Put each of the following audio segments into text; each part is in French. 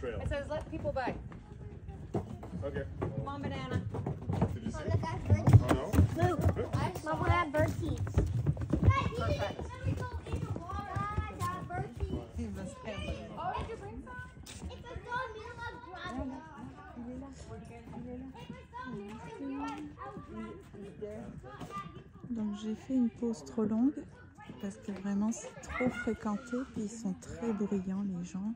trail. It says let people by. Okay. Come on, banana. Did you see? Look, I have bird seeds. Oh no? Look, Mom, we have bird seeds. Perfect. Guys, I have bird seeds. Oh, did you bring some? If it's not me, I'll grab it. If it's not me, I'll grab it. Donc j'ai fait une pause trop longue parce que vraiment c'est trop fréquenté, puis ils sont très bruyants les gens.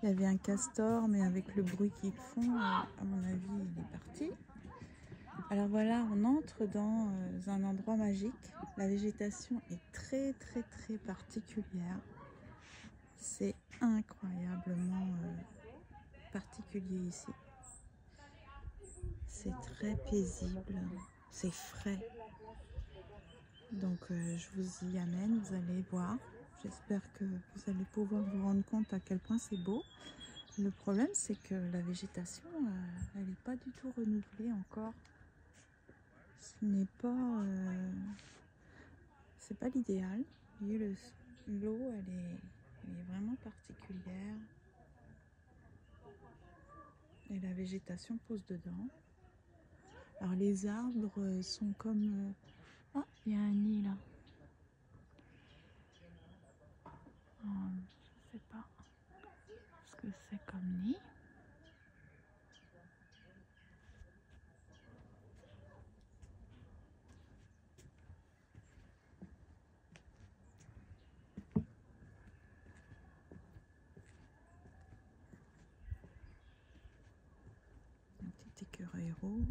Il y avait un castor, mais avec le bruit qu'ils font, à mon avis il est parti. Alors voilà, on entre dans un endroit magique. La végétation est très particulière. C'est incroyablement particulier ici. C'est très paisible, c'est frais. Donc je vous y amène, vous allez voir. J'espère que vous allez pouvoir vous rendre compte à quel point c'est beau. Le problème c'est que la végétation, elle n'est pas du tout renouvelée encore. Ce n'est pas, c'est pas l'idéal. L'eau, elle est vraiment particulière. Et la végétation pousse dedans. Alors les arbres sont comme... Ah, il y a un nid là. Je sais pas ce que c'est comme nid. Un petit écureuil rouge.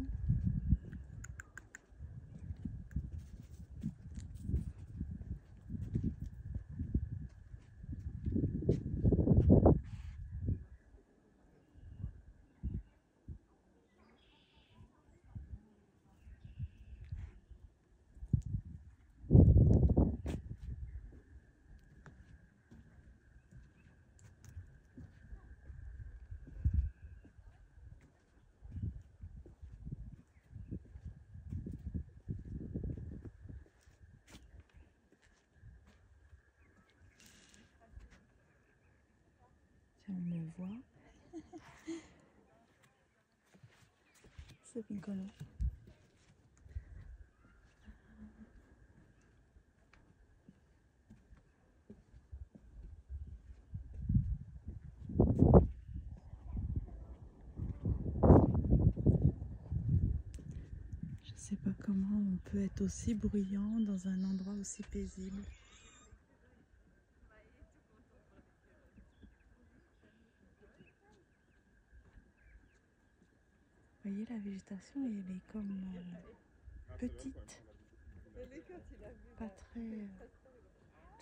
On me voit. C'est rigolo. Je sais pas comment on peut être aussi bruyant dans un endroit aussi paisible. Vous voyez, la végétation, elle est comme petite, pas très,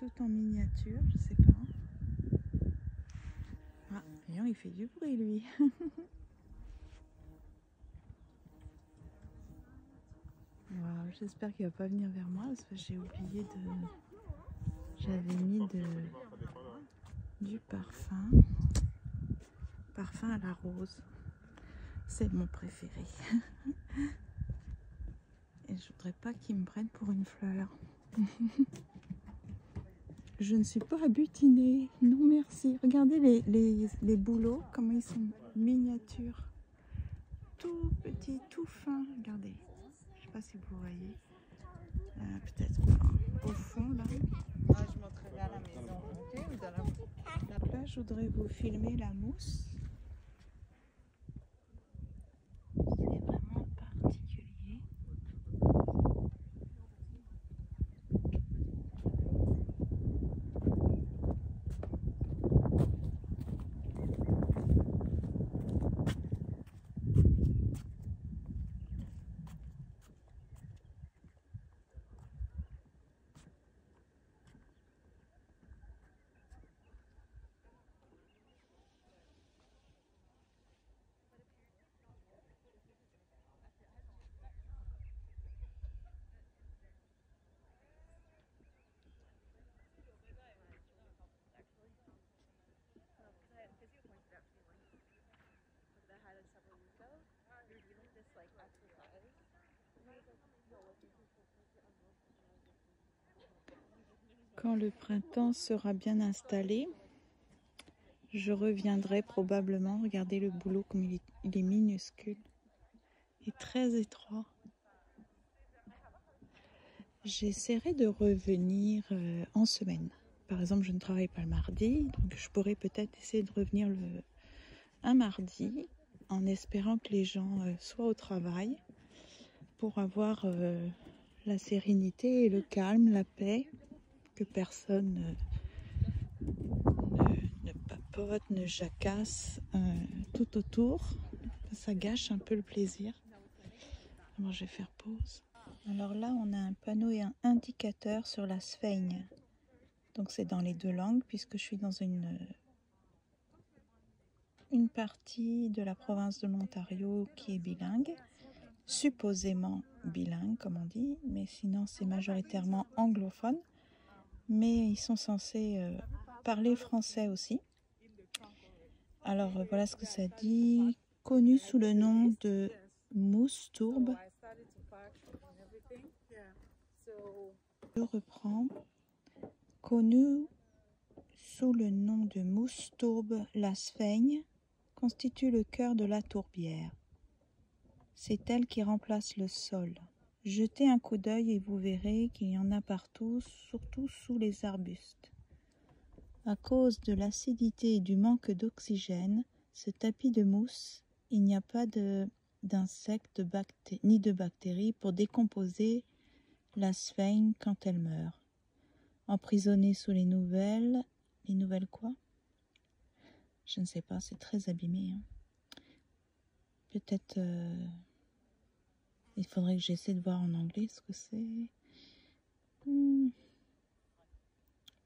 tout en miniature, je sais pas. Ah, voyons, il fait du bruit lui. Wow, j'espère qu'il va pas venir vers moi parce que j'ai oublié de, j'avais mis du parfum à la rose. C'est mon préféré. Et je voudrais pas qu'il me prenne pour une fleur. Je ne suis pas abutinée. Non merci. Regardez les bouleaux, comment ils sont miniatures. Tout petits, tout fins. Regardez. Je sais pas si vous voyez. Peut-être au fond là. Ah, je montrerai à la maison. Ok, ou dans la... Là, je voudrais vous filmer la mousse. C'est vraiment particulier. Quand le printemps sera bien installé, Je reviendrai probablement. Regardez le boulot comme il est minuscule et très étroit. J'essaierai de revenir en semaine. Par exemple, je ne travaille pas le mardi, donc je pourrais peut-être essayer de revenir un mardi en espérant que les gens soient au travail pour avoir la sérénité et le calme, la paix, que personne ne papote, ne jacasse tout autour. Ça gâche un peu le plaisir. Alors je vais faire pause. Alors là, on a un panneau et un indicateur sur la sphaigne. Donc c'est dans les deux langues puisque je suis dans une partie de la province de l'Ontario qui est bilingue. Supposément bilingue comme on dit, mais sinon c'est majoritairement anglophone. Mais ils sont censés parler français aussi. Alors voilà ce que ça dit. Connu sous le nom de mousse tourbe. Je reprends. Connu sous le nom de mousse tourbe, la sphaigne constitue le cœur de la tourbière. C'est elle qui remplace le sol. Jetez un coup d'œil et vous verrez qu'il y en a partout, surtout sous les arbustes. À cause de l'acidité et du manque d'oxygène, ce tapis de mousse, il n'y a pas d'insectes ni de bactéries pour décomposer la sphaigne quand elle meurt. Emprisonnée sous les nouvelles quoi? Je ne sais pas, c'est très abîmé. Hein. Peut-être... il faudrait que j'essaie de voir en anglais ce que c'est.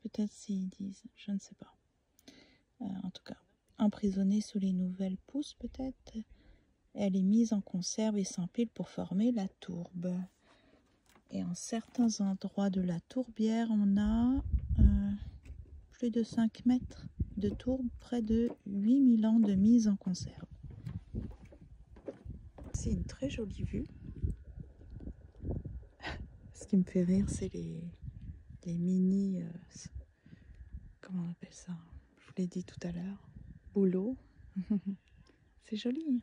Peut-être s'ils disent, je ne sais pas. En tout cas, emprisonnée sous les nouvelles pousses peut-être. Elle est mise en conserve et s'empile pour former la tourbe. Et en certains endroits de la tourbière, on a plus de 5 mètres de tourbe, près de 8000 ans de mise en conserve. C'est une très jolie vue. Ce qui me fait rire, c'est les mini... comment on appelle ça? Je vous l'ai dit tout à l'heure. Bouleaux. C'est joli.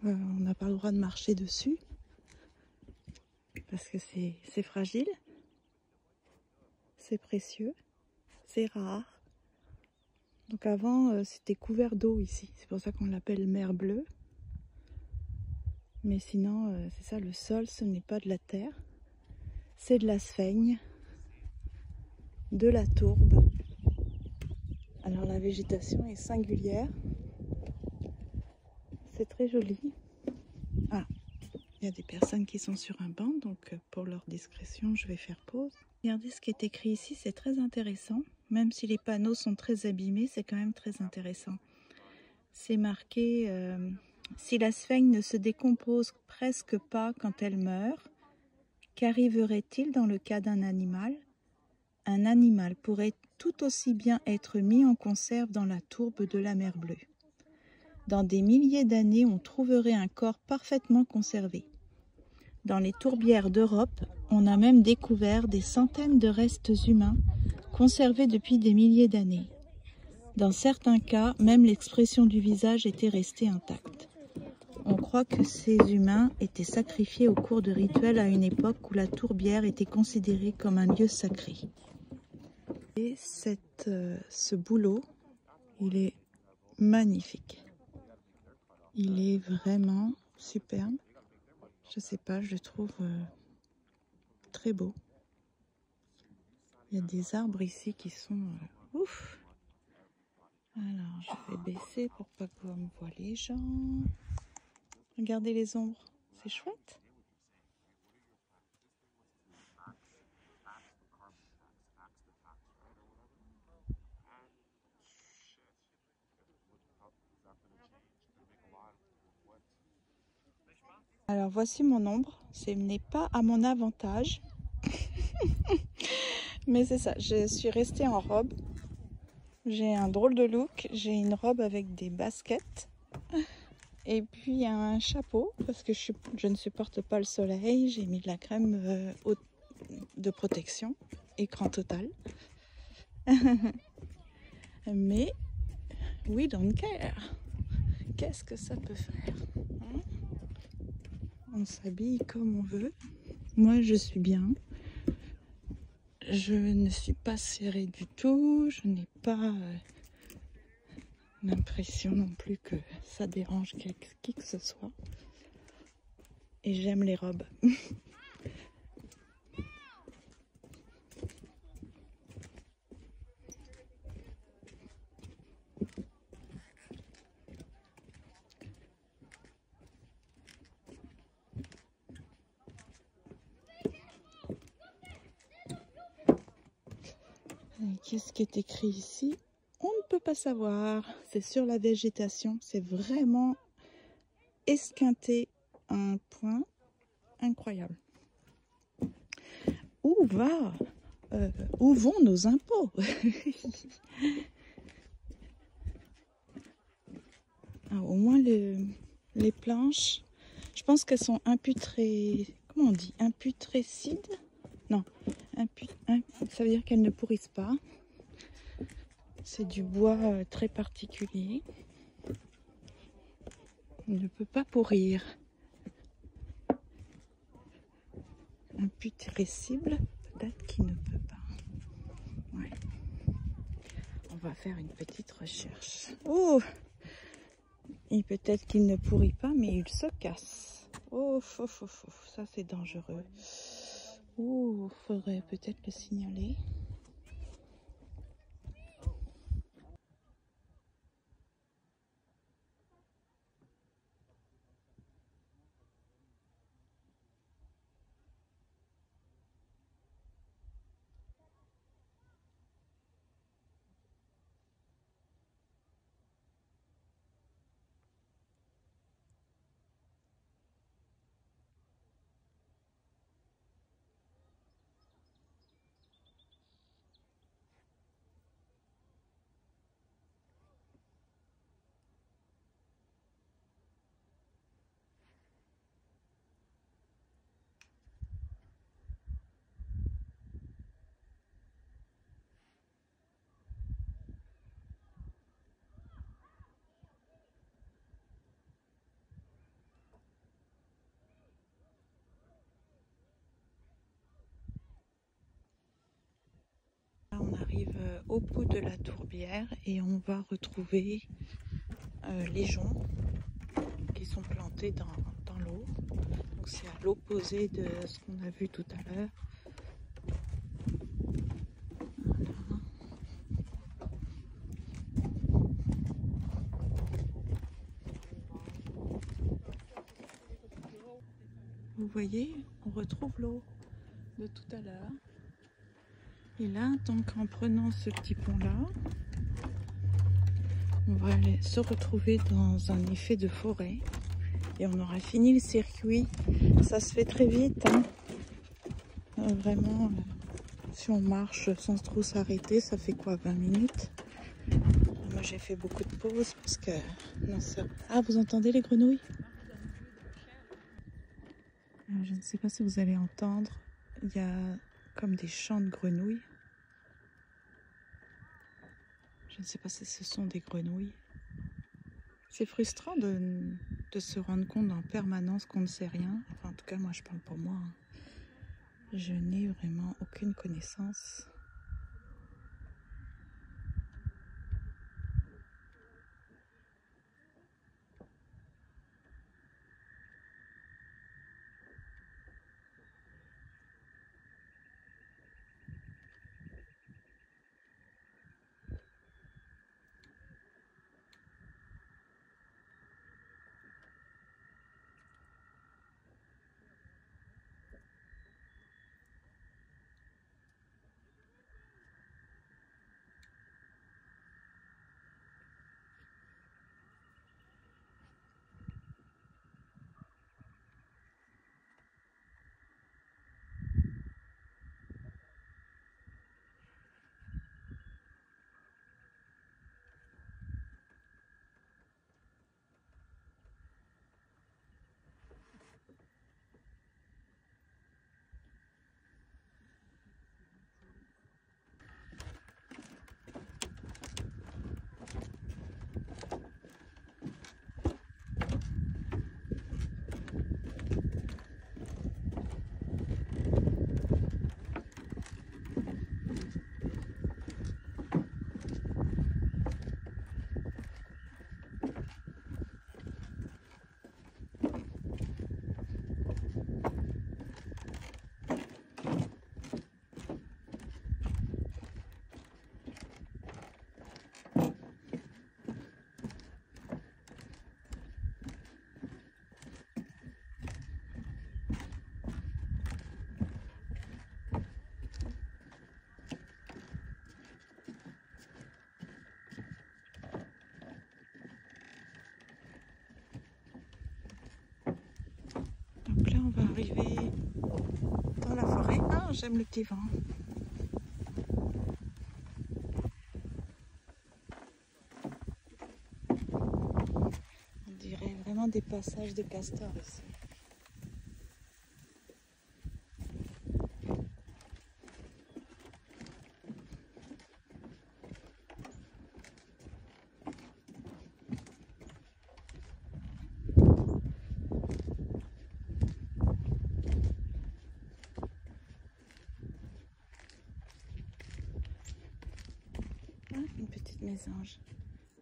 On n'a pas le droit de marcher dessus parce que c'est fragile, c'est précieux, c'est rare. Donc avant c'était couvert d'eau ici, c'est pour ça qu'on l'appelle mer bleue. Mais sinon c'est ça, le sol ce n'est pas de la terre, c'est de la sphaigne, de la tourbe. Alors la végétation est singulière. C'est très joli. Ah, il y a des personnes qui sont sur un banc, donc pour leur discrétion, je vais faire pause. Regardez ce qui est écrit ici, c'est très intéressant. Même si les panneaux sont très abîmés, c'est quand même très intéressant. C'est marqué si la sphaigne ne se décompose presque pas quand elle meurt, qu'arriverait-il dans le cas d'un animal? Un animal pourrait tout aussi bien être mis en conserve dans la tourbe de la mer Bleue. Dans des milliers d'années, on trouverait un corps parfaitement conservé. Dans les tourbières d'Europe, on a même découvert des centaines de restes humains conservés depuis des milliers d'années. Dans certains cas, même l'expression du visage était restée intacte. On croit que ces humains étaient sacrifiés au cours de rituels à une époque où la tourbière était considérée comme un lieu sacré. Et ce boulot, il est magnifique. Il est vraiment superbe. Je sais pas, je le trouve très beau. Il y a des arbres ici qui sont ouf. Alors, je vais baisser pour pas qu'on me voit les gens. Regardez les ombres, c'est chouette. Alors voici mon ombre, ce n'est pas à mon avantage, mais c'est ça, je suis restée en robe. J'ai un drôle de look, j'ai une robe avec des baskets et puis un chapeau parce que je ne supporte pas le soleil. J'ai mis de la crème de protection, écran total. Mais we don't care. Qu'est-ce que ça peut faire, hein? On s'habille comme on veut. Moi, je suis bien. Je ne suis pas serrée du tout. Je n'ai pas l'impression non plus que ça dérange qui que ce soit. Et j'aime les robes. Qu'est-ce qui est écrit ici? On ne peut pas savoir. C'est sur la végétation. C'est vraiment esquinté à un point incroyable. Où vont nos impôts? Alors, au moins les planches, je pense qu'elles sont comment on dit? Imputrécides? Non, ça veut dire qu'elles ne pourrissent pas. C'est du bois très particulier. Il ne peut pas pourrir. Imputrescible, peut-être qu'il ne peut pas. Ouais. On va faire une petite recherche. Oh! Et peut-être qu'il ne pourrit pas, mais il se casse. Oh, ça c'est dangereux. Oh, faudrait peut-être le signaler. On arrive au bout de la tourbière et on va retrouver les joncs qui sont plantés dans l'eau. Donc c'est à l'opposé de ce qu'on a vu tout à l'heure. Voilà. vous voyez, on retrouve l'eau de tout à l'heure. Et là, donc en prenant ce petit pont-là, on va aller se retrouver dans un effet de forêt. Et on aura fini le circuit. Ça se fait très vite, hein. Vraiment, si on marche sans trop s'arrêter, ça fait quoi, 20 minutes? Moi, j'ai fait beaucoup de pauses parce que... Non, ça... Ah, vous entendez les grenouilles? Je ne sais pas si vous allez entendre. Il y a comme des chants de grenouilles. Je ne sais pas si ce sont des grenouilles. C'est frustrant de se rendre compte en permanence qu'on ne sait rien. Enfin, en tout cas, moi, je parle pour moi, hein. Je n'ai vraiment aucune connaissance. Donc là, on va arriver dans la forêt. Ah, j'aime le petit vent. On dirait vraiment des passages de castors ici. Ah, une petite mésange.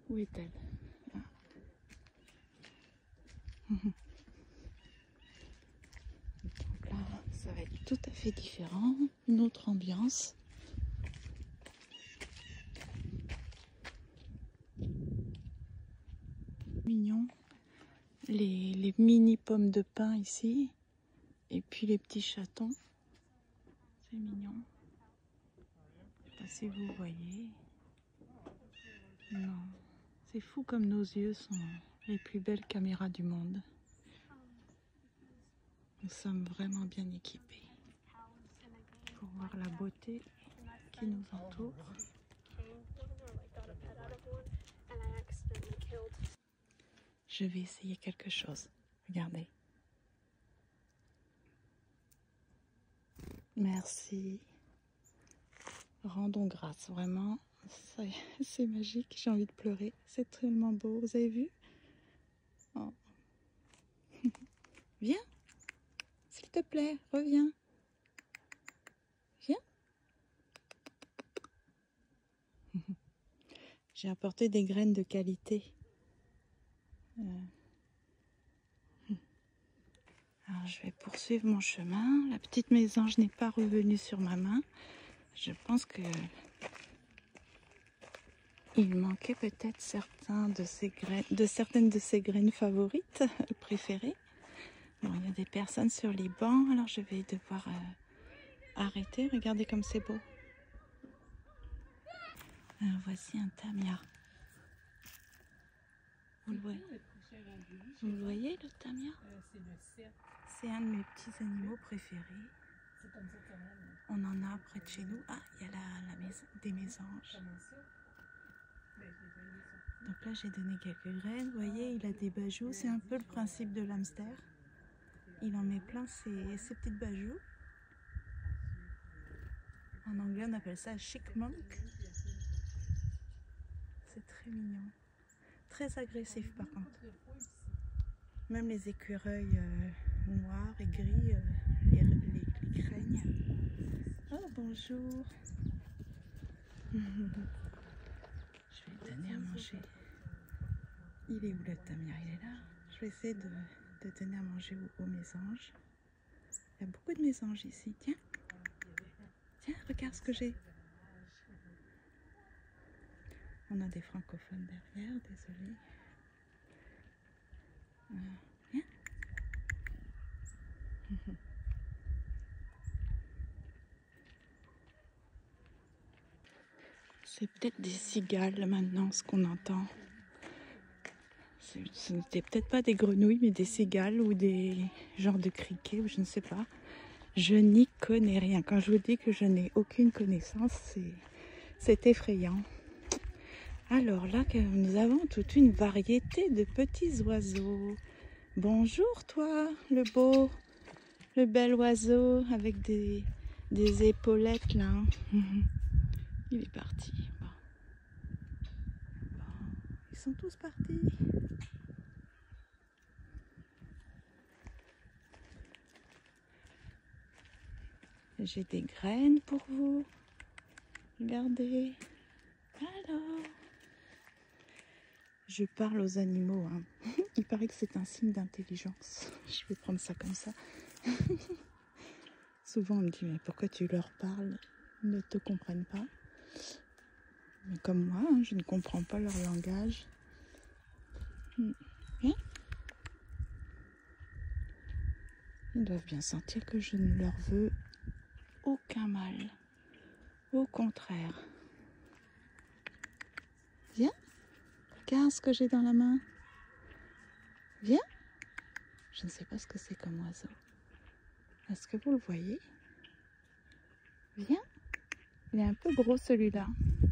Où est-elle? Ah. Donc là, ça va être tout à fait différent. Une autre ambiance. Mignon. Les mini pommes de pin ici. Et puis les petits chatons. C'est mignon. Je sais pas si vous voyez. Non. C'est fou comme nos yeux sont les plus belles caméras du monde. Nous sommes vraiment bien équipés pour voir la beauté qui nous entoure. Je vais essayer quelque chose. Regardez. Merci. Rendons grâce, vraiment. C'est magique, j'ai envie de pleurer. C'est tellement beau, vous avez vu? Oh. Viens, s'il te plaît, reviens. Viens. J'ai apporté des graines de qualité. Alors je vais poursuivre mon chemin. La petite mésange n'est pas revenue sur ma main. Je pense que il manquait peut-être certaines de ses graines favorites, préférées. Bon, il y a des personnes sur les bancs, alors je vais devoir arrêter. Regardez comme c'est beau. Alors voici un tamia. Vous le voyez? Vous le voyez, le tamia? C'est un de mes petits animaux préférés. On en a près de chez nous. Ah, il y a la maison, des mésanges. Donc là, j'ai donné quelques graines. Vous voyez, il a des bajoux. C'est un peu le principe de l'hamster. Il en met plein ses petites bajoux. En anglais, on appelle ça chipmunk. C'est très mignon. Très agressif par contre. Même les écureuils noirs et gris les craignent. Oh, bonjour. Je vais lui donner à manger. Il est où le tamia? Il est là. Je vais essayer de donner à manger aux mésanges. Il y a beaucoup de mésanges ici. Tiens. Tiens, regarde ce que j'ai. On a des francophones derrière, désolé. Viens. C'est peut-être des cigales maintenant, ce qu'on entend. Ce n'était peut-être pas des grenouilles, mais des cigales ou des genres de criquets, ou je ne sais pas. Je n'y connais rien. Quand je vous dis que je n'ai aucune connaissance, c'est effrayant. Alors là, nous avons toute une variété de petits oiseaux. Bonjour toi, le bel oiseau avec des épaulettes là. Il est parti. Bon. Ils sont tous partis. J'ai des graines pour vous. Regardez. Alors. Je parle aux animaux. Hein. Il paraît que c'est un signe d'intelligence. Je vais prendre ça comme ça. Souvent on me dit mais pourquoi tu leur parles? Ils ne te comprennent pas. Mais comme moi, hein, je ne comprends pas leur langage. Viens. Ils doivent bien sentir que je ne leur veux aucun mal. Au contraire. Viens. Regarde ce que j'ai dans la main. Viens. Je ne sais pas ce que c'est comme oiseau. Est-ce que vous le voyez? Viens. Il est un peu gros celui-là.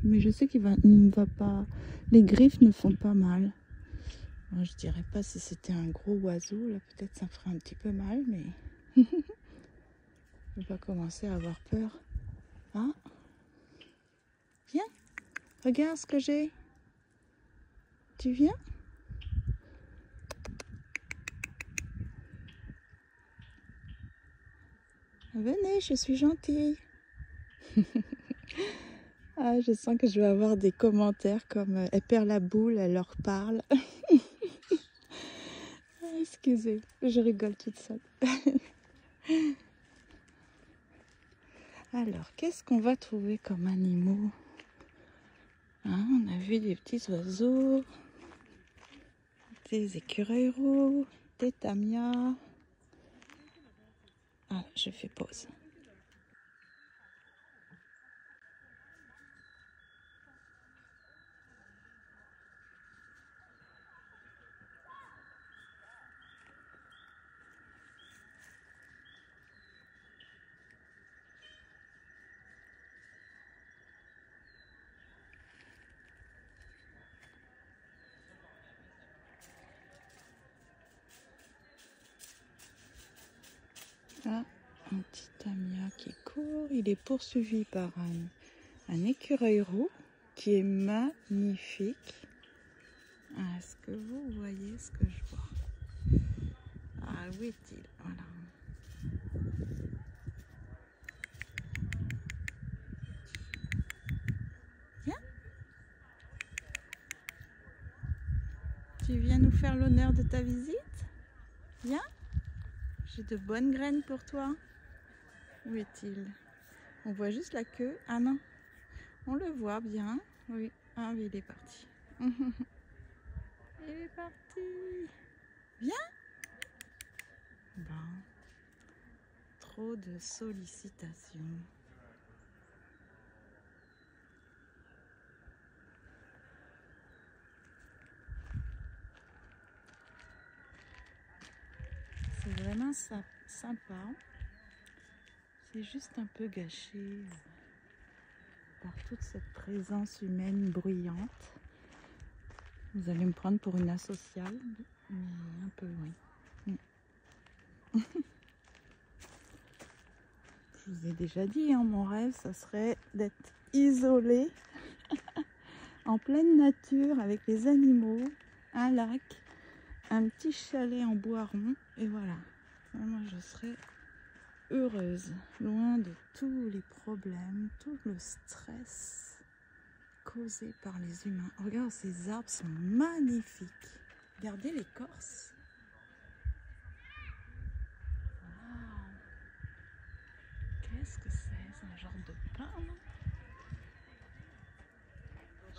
Mais je sais qu'il ne va pas... Les griffes ne font pas mal. Moi, je dirais pas si c'était un gros oiseau. Là, peut-être ça ferait un petit peu mal, mais... Je vais commencer à avoir peur. Ah. Viens. Regarde ce que j'ai. Tu viens? Venez, je suis gentille. Ah, je sens que je vais avoir des commentaires comme elle perd la boule, elle leur parle. Excusez, je rigole toute seule. Alors, qu'est-ce qu'on va trouver comme animaux? Hein, on a vu des petits oiseaux, des écureuils roux, des tamias. Ah, je fais pause. Ah, un petit tamia qui court. Il est poursuivi par un écureuil roux qui est magnifique. Ah, est-ce que vous voyez ce que je vois? Ah, où est-il? Voilà. Viens. Tu viens nous faire l'honneur de ta visite? Viens. J'ai de bonnes graines pour toi. Où est-il? On voit juste la queue. Ah non, on le voit bien. Oui, ah oui, il est parti. Il est parti. Viens. trop de sollicitations. C'est vraiment sympa. C'est juste un peu gâché par toute cette présence humaine bruyante. Vous allez me prendre pour une asociale, mais un peu, oui. Je vous ai déjà dit, hein, mon rêve, ça serait d'être isolée en pleine nature avec les animaux, un lac, un petit chalet en bois rond, et voilà. Moi, je serais heureuse, loin de tous les problèmes, tout le stress causé par les humains. Regarde, ces arbres sont magnifiques. Regardez l'écorce. Wow. Qu'est-ce que c'est? C'est un genre de pain, non?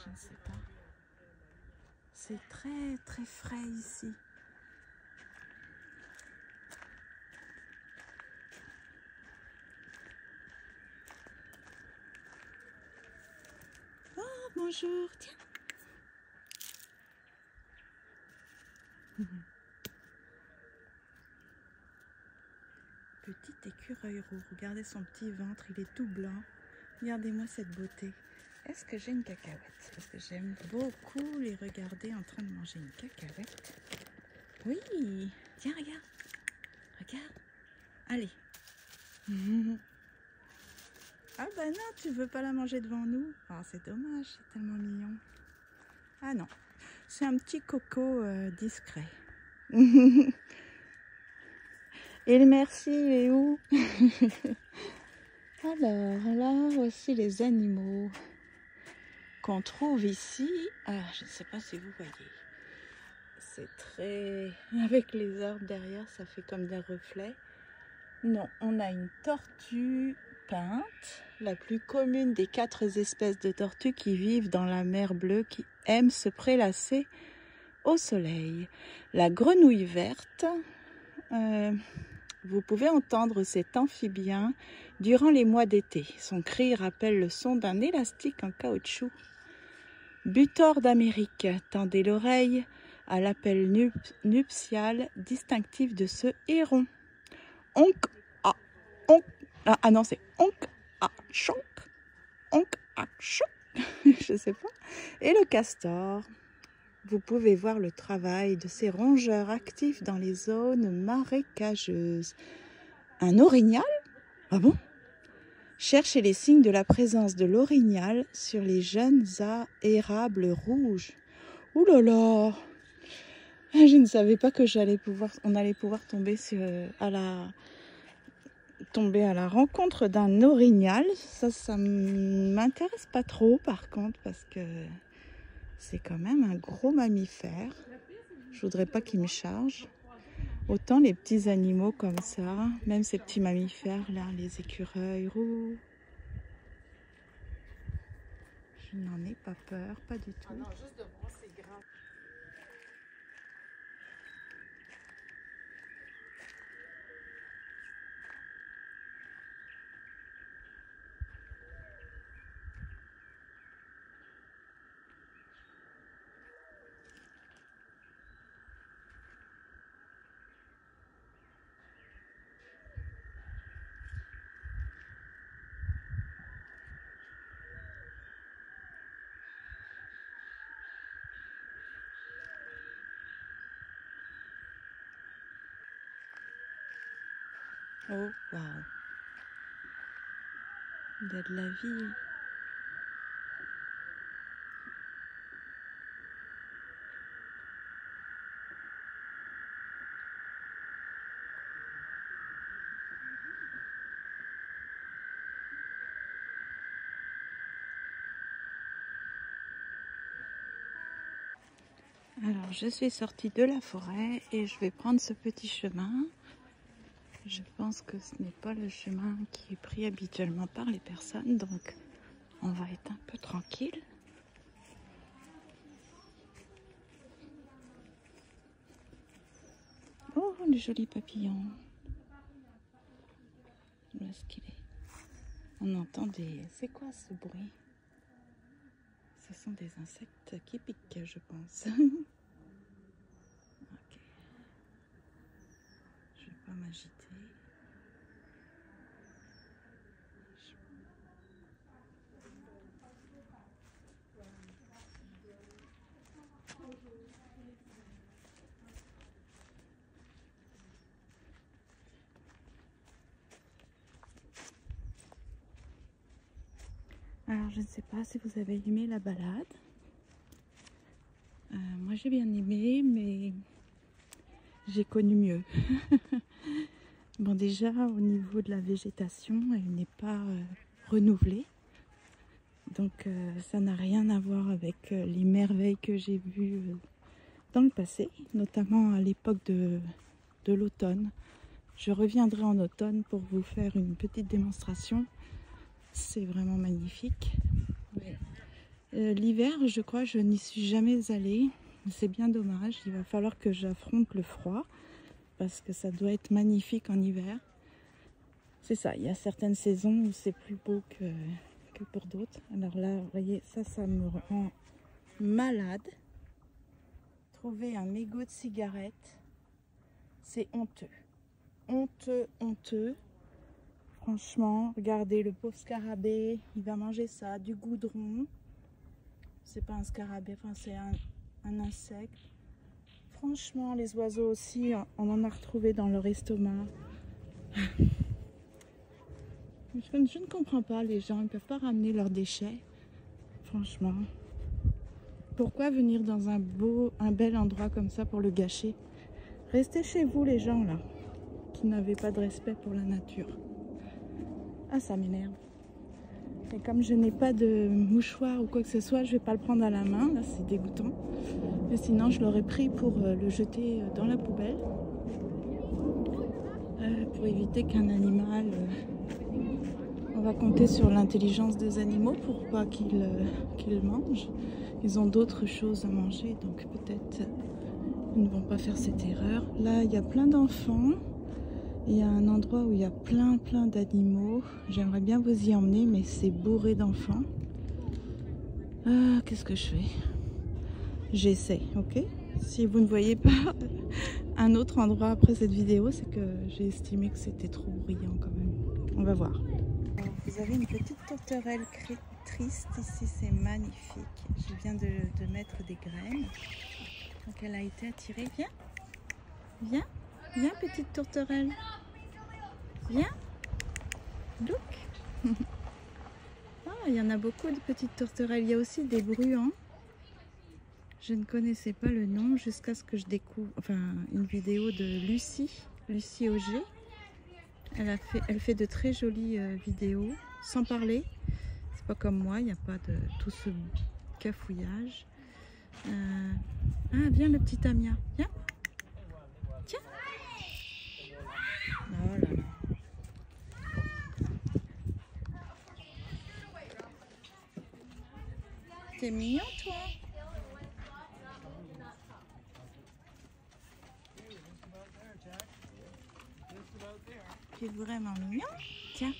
Je ne sais pas. C'est très très frais ici. Oh, bonjour, tiens. Petit écureuil roux, regardez son petit ventre, il est tout blanc. Regardez-moi cette beauté. Est-ce que j'ai une cacahuète? Parce que j'aime beaucoup les regarder en train de manger une cacahuète. Oui, tiens, regarde. Regarde. Allez. Ah bah non, tu veux pas la manger devant nous? Ah, c'est dommage, c'est tellement mignon. Ah non, c'est un petit coco discret. Et le merci, il est où? Alors là, voici les animaux qu'on trouve ici. Ah, je ne sais pas si vous voyez. C'est très... Avec les arbres derrière, ça fait comme des reflets. Non, on a une tortue peinte, la plus commune des 4 espèces de tortues qui vivent dans la mer Bleue, qui aiment se prélasser au soleil. La grenouille verte, vous pouvez entendre cet amphibien durant les mois d'été. Son cri rappelle le son d'un élastique en caoutchouc. Butor d'Amérique, tendez l'oreille à l'appel nuptial distinctif de ce héron. Onk, ah, onk, ah non, c'est onk, ah, chonk, onk, ah, chonk, je sais pas. Et le castor. Vous pouvez voir le travail de ces rongeurs actifs dans les zones marécageuses. Un orignal? Ah bon? Cherchez les signes de la présence de l'orignal sur les jeunes érables rouges. Ouh là là! Je ne savais pas que on allait pouvoir tomber à la rencontre d'un orignal. Ça m'intéresse pas trop par contre parce que c'est quand même un gros mammifère. Je voudrais pas qu'il me charge. Autant les petits animaux comme ça, même ces petits mammifères là, les écureuils roux. Je n'en ai pas peur, pas du tout. Ah non, juste de voir, c'est grand. Oh, waouh! Il y a de la vie. Alors, je suis sortie de la forêt et je vais prendre ce petit chemin. Je pense que ce n'est pas le chemin qui est pris habituellement par les personnes, donc on va être un peu tranquille. Oh, les jolis papillons. est-ce qu'il est? On entend des... C'est quoi ce bruit? Ce sont des insectes qui piquent, je pense. Ok. Je vais pas m'agiter. Alors, je ne sais pas si vous avez aimé la balade. Moi, j'ai bien aimé, mais j'ai connu mieux. Bon, déjà, au niveau de la végétation, elle n'est pas renouvelée. Donc, ça n'a rien à voir avec les merveilles que j'ai vues dans le passé, notamment à l'époque de l'automne. Je reviendrai en automne pour vous faire une petite démonstration. C'est vraiment magnifique. L'hiver, je crois, je n'y suis jamais allée. C'est bien dommage. Il va falloir que j'affronte le froid parce que ça doit être magnifique en hiver. C'est ça, il y a certaines saisons où c'est plus beau que pour d'autres. Alors là, vous voyez, ça me rend malade. Trouver un mégot de cigarette, c'est honteux. Honteux, honteux. Franchement, regardez le pauvre scarabée, il va manger ça, du goudron. C'est pas un scarabée, enfin c'est un insecte. Franchement, les oiseaux aussi, on en a retrouvé dans leur estomac. Je ne comprends pas, les gens, ils ne peuvent pas ramener leurs déchets. Franchement. Pourquoi venir dans un bel endroit comme ça pour le gâcher? Restez chez vous, les gens, là, qui n'avaient pas de respect pour la nature. Ah, ça m'énerve. Et comme je n'ai pas de mouchoir ou quoi que ce soit, je vais pas le prendre à la main. Là, c'est dégoûtant. Mais sinon, je l'aurais pris pour le jeter dans la poubelle. Pour éviter qu'un animal... on va compter sur l'intelligence des animaux pour pas qu'ils mangent. Ils ont d'autres choses à manger, donc peut-être ils ne vont pas faire cette erreur. Là, il y a plein d'enfants. Il y a un endroit où il y a plein d'animaux. J'aimerais bien vous y emmener, mais c'est bourré d'enfants. Qu'est-ce que je fais? J'essaie, ok? Si vous ne voyez pas un autre endroit après cette vidéo, c'est que j'ai estimé que c'était trop bruyant quand même. On va voir. Alors, vous avez une petite tourterelle triste ici, c'est magnifique. Je viens de mettre des graines. Donc elle a été attirée. Viens, viens. Viens, petite tourterelle. Viens. Look. Ah, il y en a beaucoup de petites tourterelles. Il y a aussi des bruants. Je ne connaissais pas le nom jusqu'à ce que je découvre une vidéo de Lucie Auger. Elle fait de très jolies vidéos, sans parler. C'est pas comme moi, il n'y a pas de tout ce cafouillage. Ah, viens le petit Amia. Viens. Tiens. Oh là là. T'es mignon, toi. Tu es vraiment mignon. Tiens.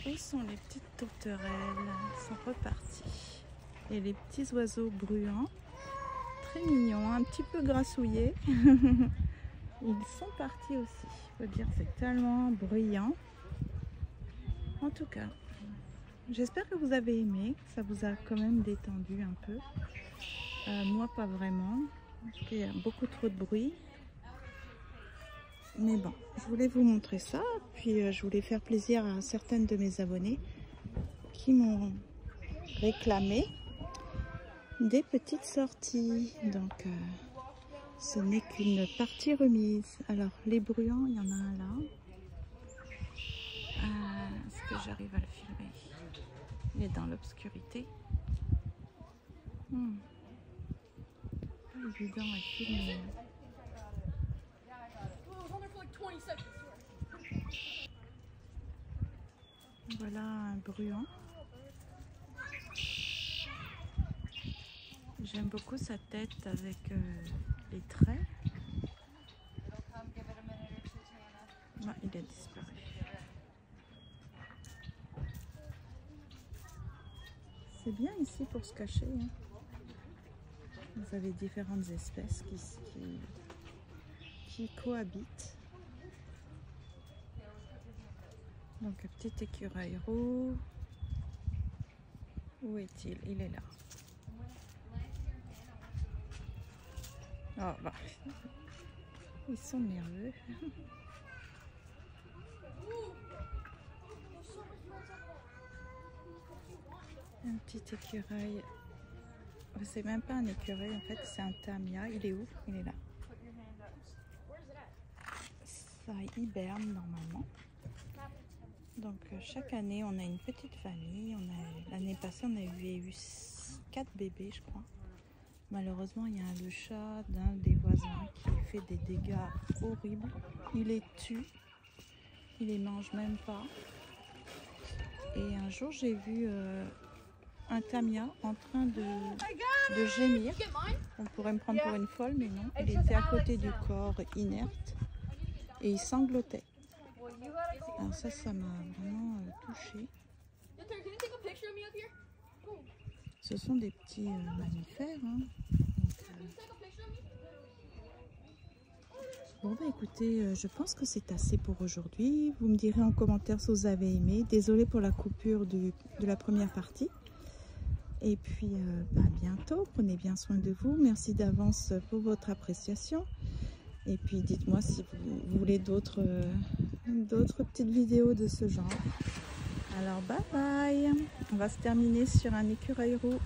Où sont les petites tourterelles? Elles sont reparties. Et les petits oiseaux bruyants, très mignons, un petit peu grassouillés. Ils sont partis aussi. Faut dire que c'est tellement bruyant. En tout cas, j'espère que vous avez aimé. Ça vous a quand même détendu un peu. Moi, pas vraiment. Parce qu'il y a beaucoup trop de bruit. Mais bon, je voulais vous montrer ça. Puis je voulais faire plaisir à certaines de mes abonnées qui m'ont réclamé des petites sorties. Donc, ce n'est qu'une partie remise. Alors, les bruyants, il y en a un là. Est-ce que j'arrive à le filmer? Il est dans l'obscurité. Pas évident à filmer. 20 seconds. Voilà un bruant. J'aime beaucoup sa tête avec les traits. Ah, il a disparu. C'est bien ici pour se cacher. Hein. Vous avez différentes espèces qui cohabitent. Donc un petit écureuil roux. Où est-il? Il est là. Oh, bah. Ils sont nerveux. Un petit écureuil. C'est même pas un écureuil en fait, c'est un tamia. Il est où? Il est là. Ça hiberne normalement. Donc chaque année on a une petite famille. L'année passée on avait eu 4 bébés je crois. Malheureusement il y a le chat d'un des voisins qui fait des dégâts horribles. Il les tue. Il les mange même pas. Et un jour j'ai vu un tamia en train de gémir. On pourrait me prendre pour une folle, mais non. Il était à côté du corps inerte et il sanglotait. Alors ça m'a vraiment touchée. Ce sont des petits mammifères. Hein. Bon bah écoutez, je pense que c'est assez pour aujourd'hui. Vous me direz en commentaire si vous avez aimé. Désolée pour la coupure de la première partie. Et puis à bientôt, prenez bien soin de vous. Merci d'avance pour votre appréciation. Et puis dites-moi si vous voulez d'autres petites vidéos de ce genre. Alors bye bye. On va se terminer sur un écureuil roux.